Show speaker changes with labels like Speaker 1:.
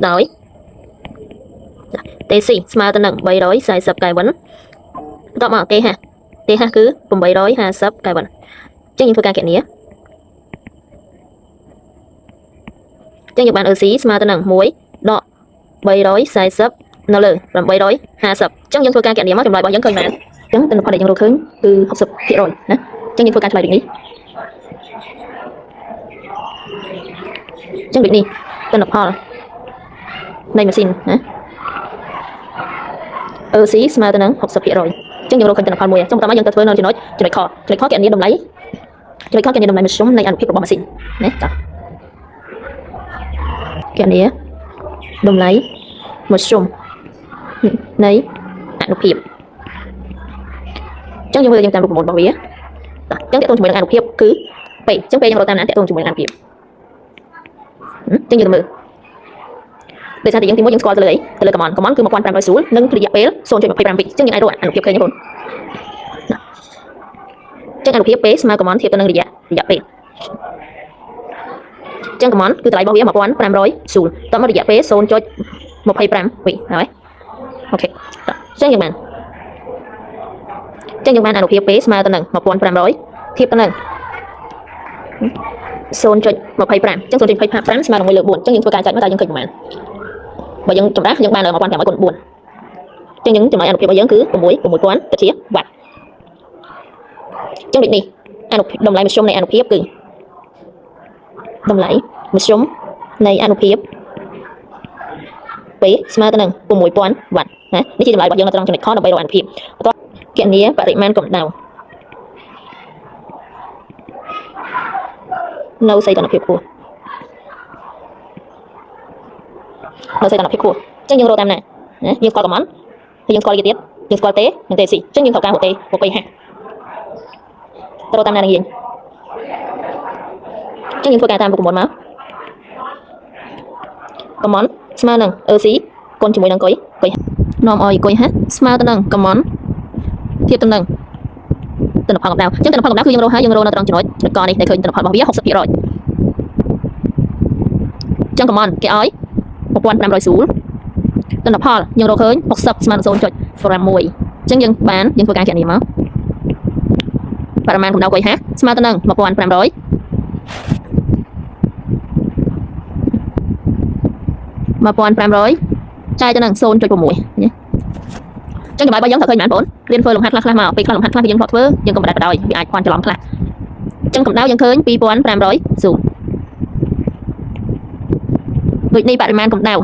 Speaker 1: ដោយT4 ស្មើទៅនឹង340 Kelvin បន្ទាប់មក TH គឺ850 Kelvin ចឹងយើងធ្វើការគណនាចឹងយើងបាន EC ស្មើទៅនឹង1 ដក 340 នៅលើ 850 ចឹងយើងធ្វើការគណនាមកចម្លើយរបស់យើងឃើញមែនចឹងទិន្នផលដែលយើងរកឃើញគឺ 60% ណាចឹងយើងធ្វើការឆ្លើយដូចនេះចឹងដូចនេះទិន្នផលនៃម៉ាស៊ីនណា EC ស្មើទៅនឹង 60% ចឹងយើងរកឃើញទិន្នផលមួយចុងបន្តមកយើងទៅធ្វើនៅចំណុចខគណនាតម្លៃមធ្យមនៃអនុភាពរបស់ម៉ាស៊ីនណាចាគណនាតម្លៃមធ្យមនៃអនុភាពចឹងយើងមើលយើងតាមរូបមន្តរបស់វាចឹងតើតើជាមួយនឹងអនុភាពគឺពេចឹងពេលយើងរកតាមណាតើតើជាមួយនឹងអនុភាពចឹងយើងមើលដោយសារតែយើងទី1យើងស្គាល់ទៅលើអីទៅលើកំណគឺ1500 Joule និងរយៈពេល 0.25 វិចឹងយើងអាចរកអនុភាពឃើញទេបងចឹងអនុភាពពេលស្មើកំណធៀបទៅនឹងរយៈពេលចឹងកំណគឺតម្លៃរបស់វា1500 Joule តើមករយៈពេល 0.25 វិហើយអូខេចឹងយើងបានអនុភាពពេលស្មើទៅនឹង1500ធៀបទៅនឹង 0.25 ចឹង 0.25 ស្មើនឹង1/4ចឹងយើងធ្វើការចែកមកតើយើងឃើញប៉ុន្មានបើយើងចម្រាស់យើងបាន1500 គុណ4ចឹងយើងចំណុចអនុភាពរបស់យើងគឺ6000ទៅជាវ៉ាត់ចឹងដូចនេះតម្លៃមធ្យមនៃអនុភាពគឺតម្លៃមធ្យមនៃអនុភាពពេលស្មើទៅនឹង6000 វ៉ាត់ណានេះជាតម្លៃរបស់យើងនៅត្រង់ចំណុចខដើម្បីរកអនុភាពបន្ទាប់គណនាបរិមាណកម្ដៅនៅសីតុណ្ហភាពខ្ពស់ចឹងយើងរកតាមណាយើងស្គាល់កំណហើយយើងស្គាល់លីទៀតយើងស្គាល់ទេនិងទេស៊ីចឹងយើងត្រូវការរកទេមកពេលហាទៅរកតាមណានឹងយើងចឹងយើងធ្វើការតាមរូបមន្តមកកំណស្មើនឹង EC គុណជាមួយនឹងគុយនាំឲ្យគុយហាស្មើទៅនឹងកំណធៀបទៅនឹងទិន្នផលកម្ដៅចឹងទិន្នផលកម្ដៅគឺយើងរកហើយយើងរកនៅត្រង់ចំណុចកនេះដែលឃើញទិន្នផលរបស់វា 60% ចឹងកំណគេឲ្យ1500 Joule ទិន្នផលយើងរកឃើញ60ស្មើនឹង 0.6 ចឹងយើងធ្វើការគណនាមកបរិមាណកម្ដៅគុយហាស្មើទៅនឹង1500ចែកទៅនឹង 0.6 ណាចឹងចម្លើយរបស់យើងត្រូវឃើញមែនបងរៀនធ្វើលំហាត់ខ្លះមកពេលខ្លះលំហាត់ខ្លះយើងធ្លាប់ធ្វើយើងក៏មិនដែរវាអាចខ្វល់ច្រឡំខ្លះចឹងកម្ដៅយើងឃើញ2500 Joule ដូចនេះបរិមាណកម្ដៅ